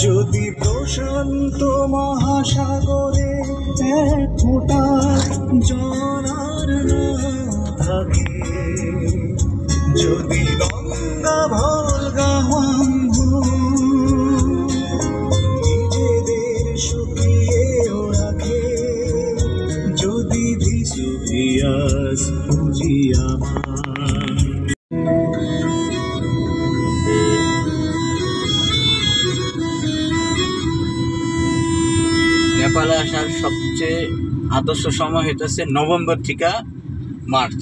যদি প্রশান্ত মহাসাগরে এক ফোঁটা জলার না থাকে, যদি গঙ্গা ভলগা নিজেদের শুকিয়েও রাখে, যদি ভিসুভিয়াস পুঁজি আমার। নেপালে আসার সবচেয়ে আদর্শ সময় হইতেছে নভেম্বর থেকে মার্চ।